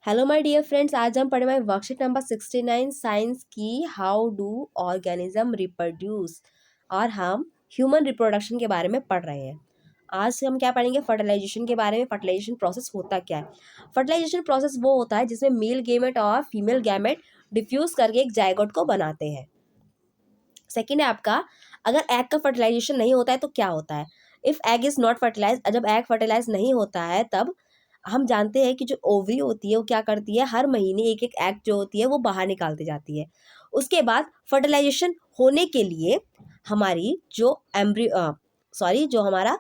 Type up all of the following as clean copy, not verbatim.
Hello my dear friends, आज हम पढ़े वर्कशीट नंबर 69 साइंस की हाउ डू ऑर्गेनिज्म रिप्रोड्यूस और हम ह्यूमन रिप्रोडक्शन के बारे में पढ़ रहे हैं। आज हम क्या पढ़ेंगे? फर्टिलाइजेशन के बारे में। फर्टिलाइजेशन प्रोसेस होता क्या है? फर्टिलाइजेशन प्रोसेस वो होता है जिसमें मेल गैमेट और फीमेल गैमेट डिफ्यूज करके एक जायगोट को बनाते हैं। सेकेंड है आपका, अगर एग का फर्टिलाइजेशन नहीं होता है तो क्या होता है? If egg is not fertilise, जब एग फर्टिलाइज नहीं होता है तब हम जानते हैं कि जो ओवरी होती है वो क्या करती है, हर महीने एक एक एग जो होती है वो बाहर निकालती जाती है। उसके बाद फर्टिलाइजेशन होने के लिए हमारी जो जो हमारा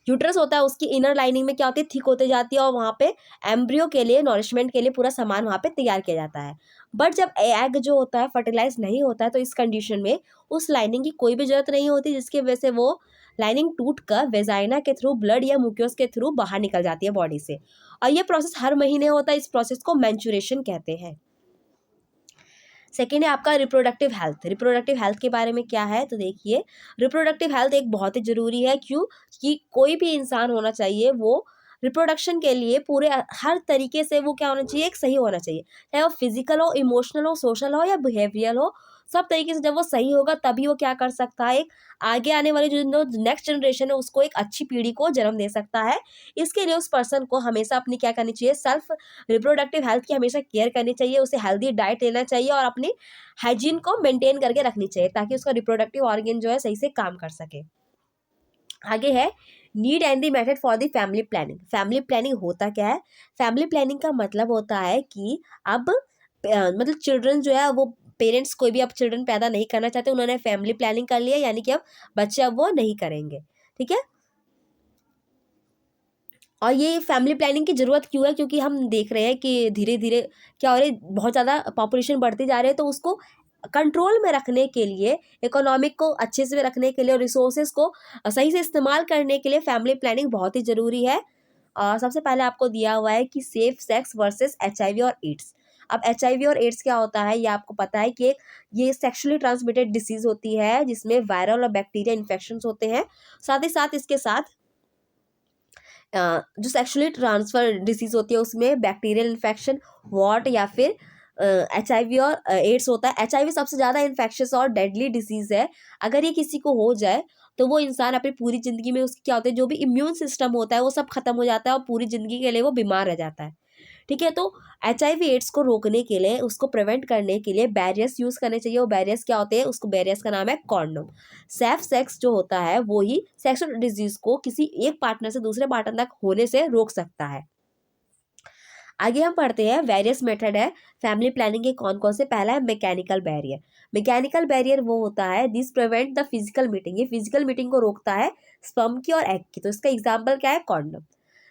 यूट्रस होता है उसकी इनर लाइनिंग में क्या होती है, थिक होते जाती है और वहाँ पे एम्ब्रियो के लिए, नॉरिशमेंट के लिए पूरा सामान वहाँ पे तैयार किया जाता है। बट जब एग जो होता है फर्टिलाइज नहीं होता है तो इस कंडीशन में उस लाइनिंग की कोई भी जरूरत नहीं होती, जिसकी वजह से वो लाइनिंग टूट कर वेजाइना के थ्रू, ब्लड या म्यूकोस के थ्रू बाहर निकल जाती है बॉडी से। और ये प्रोसेस हर महीने होता है। इस प्रोसेस को मैंचुरेशन कहते हैं। सेकेंड है आपका रिप्रोडक्टिव हेल्थ। रिप्रोडक्टिव हेल्थ के बारे में क्या है तो देखिए, रिप्रोडक्टिव हेल्थ एक बहुत ही जरूरी है। क्यों? कि कोई भी इंसान होना चाहिए वो रिप्रोडक्शन के लिए पूरे हर तरीके से वो क्या होना चाहिए, एक सही होना चाहिए। चाहे वो फिजिकल हो, इमोशनल हो, सोशल हो या बिहेवियर हो, सब तरीके से जब वो सही होगा तभी वो क्या कर सकता है, एक आगे आने वाली जो नेक्स्ट जनरेशन है उसको एक अच्छी पीढ़ी को जन्म दे सकता है। इसके लिए उस पर्सन को हमेशा अपनी क्या करनी चाहिए, सेल्फ रिप्रोडक्टिव हेल्थ की हमेशा केयर करनी चाहिए। उसे हेल्दी डाइट लेना चाहिए और अपनी हाइजीन को मेंटेन करके रखनी चाहिए ताकि उसका रिप्रोडक्टिव ऑर्गन जो है सही से काम कर सके। आगे है need and the method for the family planning. Family planning होता क्या है? फैमिली प्लानिंग का मतलब होता है कि अब मतलब चिल्ड्रन जो है वो, पेरेंट्स कोई भी अब चिल्ड्रन पैदा नहीं करना चाहते, उन्होंने फैमिली प्लानिंग कर लिया, यानी कि अब बच्चे अब वो नहीं करेंगे। ठीक है। और ये फैमिली प्लानिंग की ज़रूरत क्यों है? क्योंकि हम देख रहे हैं कि धीरे धीरे क्या हो रहा है, बहुत ज़्यादा पॉपुलेशन बढ़ती जा रही है, तो उसको कंट्रोल में रखने के लिए, इकोनॉमिक को अच्छे से रखने के लिए और रिसोर्सेज को सही से इस्तेमाल करने के लिए फैमिली प्लानिंग बहुत ही ज़रूरी है। और सबसे पहले आपको दिया हुआ है कि सेफ सेक्स वर्सेस HIV और एड्स। अब HIV और एड्स क्या होता है ये आपको पता है कि ये सेक्सुअली ट्रांसमिटेड डिसीज होती है जिसमें वायरल और बैक्टीरिया इन्फेक्शंस होते हैं। साथ ही साथ इसके साथ जो सेक्सुअली ट्रांसफर डिसीज होती है उसमें बैक्टीरियल इन्फेक्शन, वॉट या फिर HIV और एड्स होता है। HIV सबसे ज़्यादा इन्फेक्शस और डेडली डिसीज़ है। अगर ये किसी को हो जाए तो वो इंसान अपनी पूरी ज़िंदगी में, उसकी क्या होता है, जो भी इम्यून सिस्टम होता है वो सब खत्म हो जाता है और पूरी ज़िंदगी के लिए वो बीमार रह जाता है। ठीक है। तो HIV एड्स को रोकने के लिए, उसको प्रिवेंट करने के लिए बैरियर्स यूज़ करने चाहिए। वो बैरियर्स क्या होते हैं? उसको बैरियर्स का नाम है कॉन्डोम। सेफ सेक्स जो होता है वो ही सेक्सुअल डिजीज को किसी एक पार्टनर से दूसरे पार्टनर तक होने से रोक सकता है। आगे हम पढ़ते हैं वेरियस मेथड है फैमिली प्लानिंग के। कौन कौन से? पहला है मैकेनिकल बैरियर। मैकेनिकल बैरियर वो होता है this prevent the physical meeting. ये फिजिकल मीटिंग को रोकता है स्पर्म की और एग की। तो इसका एग्जाम्पल क्या है? कॉन्डम।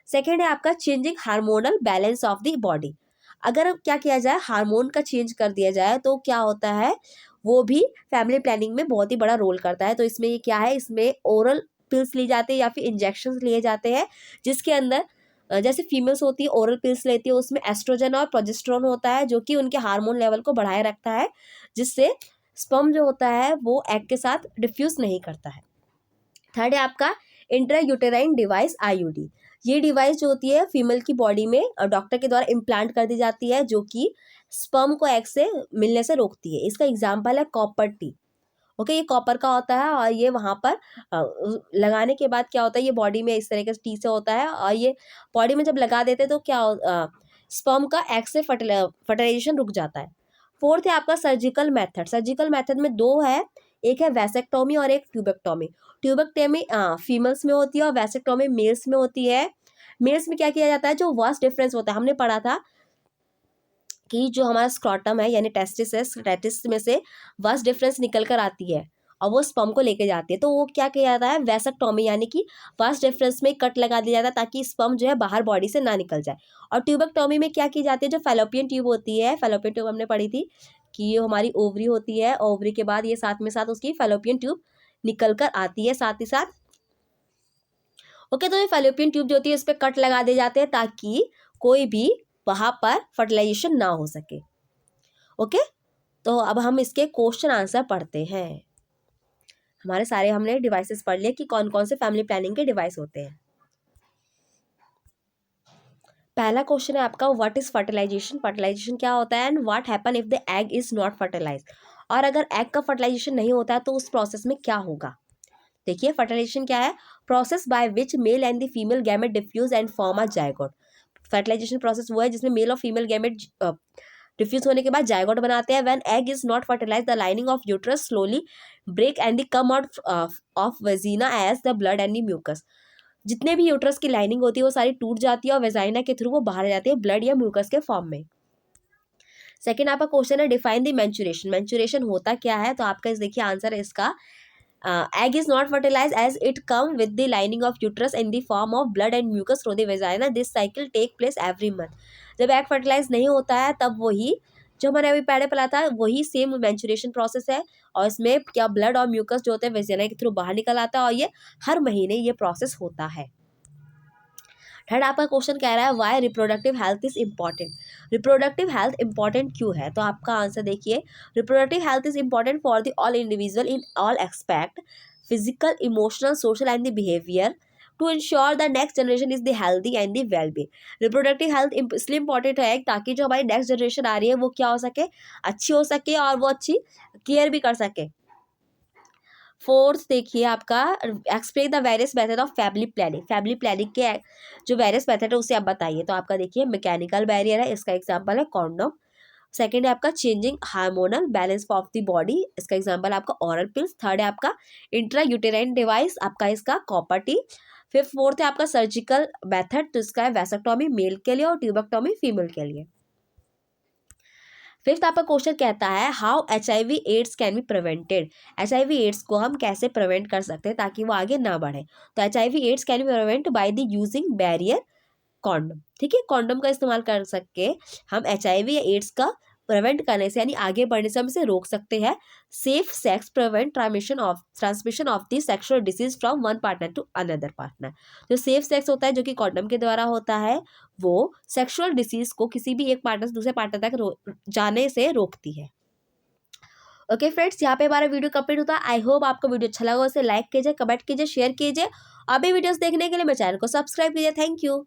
सेकेंड है आपका changing hormonal balance of the body. अगर क्या किया जाए, हार्मोन का चेंज कर दिया जाए तो क्या होता है, वो भी फैमिली प्लानिंग में बहुत ही बड़ा रोल करता है। तो इसमें ये क्या है, इसमें ओरल पिल्स ली जाती है या फिर इंजेक्शन लिए जाते हैं, जिसके अंदर जैसे फीमेल्स होती है ओरल पिल्स लेती है, उसमें एस्ट्रोजन और प्रोजेस्टेरोन होता है जो कि उनके हार्मोन लेवल को बढ़ाए रखता है, जिससे स्पर्म जो होता है वो एग के साथ डिफ्यूज नहीं करता है। थर्ड है आपका इंट्रायूटेराइन डिवाइस IUD। ये डिवाइस जो होती है फीमेल की बॉडी में डॉक्टर के द्वारा इम्प्लांट कर दी जाती है, जो कि स्पर्म को एग से मिलने से रोकती है। इसका एग्जाम्पल है कॉपर टी। ओके, ये कॉपर का होता है और ये वहाँ पर लगाने के बाद क्या होता है, ये बॉडी में इस तरीके से टी से होता है और ये बॉडी में जब लगा देते हैं तो क्या स्पर्म का एग से फर्टिलाइजेशन रुक जाता है। फोर्थ है आपका सर्जिकल मेथड। सर्जिकल मेथड में दो है, एक है वैसेक्टोमी और एक ट्यूबेक्टोमी। ट्यूबेक्टोमी फीमेल्स में होती है और वैसेक्टोमी मेल्स में होती है। मेल्स में क्या किया जाता है, जो वर्स्ट डिफरेंस होता है, हमने पढ़ा था कि जो हमारा स्क्रॉटम है यानी टेस्टिस है, टेस्टिस में से वस डिफरेंस निकल कर आती है और वो स्पर्म को लेके जाती है, तो वो क्या किया जाता है, वैसेक्टोमी, यानी कि वस डिफरेंस में कट लगा दिया जाता है ताकि स्पर्म जो है बाहर बॉडी से ना निकल जाए। और ट्यूबेक्टोमी में क्या की जाती है, जो फैलोपियन ट्यूब होती है, फैलोपियन ट्यूब हमने पढ़ी थी कि ये हमारी ओवरी होती है, ओवरी के बाद ये साथ में साथ उसकी फैलोपियन ट्यूब निकल कर आती है साथ ही साथ। ओके, तो ये फैलोपियन ट्यूब जो होती है इस पर कट लगा दिए जाते हैं ताकि कोई भी वहां पर फर्टिलाइजेशन ना हो सके। ओके, तो अब हम इसके क्वेश्चन आंसर पढ़ते हैं। हमारे सारे हमने डिवाइसेस पढ़ लिए कि कौन कौन से फैमिली प्लानिंग के डिवाइस होते हैं। पहला क्वेश्चन है आपका व्हाट इज फर्टिलाइजेशन, फर्टिलाइजेशन क्या होता है, and what happen if the egg is not fertilise, और अगर एग का फर्टिलाइजेशन नहीं होता है तो उस प्रोसेस में क्या होगा। देखिए फर्टिलाइजेशन क्या है, process by which male and the female gamete diffuse and form a zygote. Fertilisation process वो है जिसमें मेल और फीमेल गैमेट डिफ्यूज होने के बाद जायगोट बनाते हैं। When egg is not fertilise the lining of uterus slowly break and the come out of vagina as the blood and the mucus. जितने भी यूट्रस की लाइनिंग होती है वो सारी टूट जाती है और वेजाइना के थ्रू वो बाहर आ जाती है ब्लड या म्यूकस के फॉर्म में। सेकेंड आपका क्वेश्चन है डिफाइन द मेंस्ट्रुएशन, मेंस्ट्रुएशन होता क्या है, तो आपका इस देखिए आंसर है इसका egg is not fertilized as it come with the lining of uterus in the form of blood and mucus through the vagina. This cycle take place every month. जब एग फर्टिलाइज नहीं होता है तब वही जो मैंने अभी पहले पढ़ा था वही सेम मेंस्ट्रुएशन प्रोसेस है, और इसमें क्या ब्लड और म्यूकस जो होते हैं वेजाइना के थ्रू बाहर निकल आता है, और ये हर महीने ये प्रोसेस होता है। थर्ड आपका क्वेश्चन कह रहा है why reproductive health is important, reproductive health important क्यों है, तो आपका आंसर देखिए reproductive health is important for the all individual in all expect physical emotional social and the behaviour to ensure the next generation is the healthy and the wellbeing. Reproductive health इसलिए important है ताकि जो हमारी next generation आ रही है वो क्या हो सके, अच्छी हो सके और वो अच्छी केयर भी कर सके। फोर्थ देखिए आपका explain the various method of family planning, family planning के जो वेरियस मेथड है उसे आप बताइए, तो आपका देखिए मैकेनिकल बैरियर है, इसका एग्जांपल है कॉन्डोम। सेकेंड है आपका changing hormonal balance of the body, इसका एग्जांपल आपका ओरल पिल्स। थर्ड है आपका इंट्रा यूटेराइन डिवाइस, आपका इसका कॉपर टी। फिफ्थ फोर्थ है आपका सर्जिकल मेथड, तो इसका है वैसेक्टोमी मेल के लिए और ट्यूबेक्टोमी फीमेल के लिए। फिफ्थ आपका क्वेश्चन कहता है how HIV AIDS can be prevented, HIV AIDS को हम कैसे प्रिवेंट कर सकते हैं ताकि वो आगे ना बढ़े, तो HIV AIDS can be prevent by the using barrier condom. ठीक है, कॉन्डम का इस्तेमाल कर सके हम HIV या एड्स का प्रिवेंट करने से यानी आगे बढ़ने से हम इसे रोक सकते हैं। Safe sex prevent transmission of the sexual disease from one partner to another partner. जो सेफ सेक्स होता है जो कि कॉन्डम के द्वारा होता है वो सेक्सुअल डिसीज को किसी भी एक पार्टनर से दूसरे पार्टनर तक जाने से रोकती है। ओके फ्रेंड्स, यहाँ पे हमारा वीडियो कंप्लीट होता है। आई होप आपको वीडियो अच्छा लगा, उसे लाइक कीजिए, कमेंट कीजिए, शेयर कीजिए। अभी वीडियोस देखने के लिए मेरे चैनल को सब्सक्राइब कीजिए। Thank you.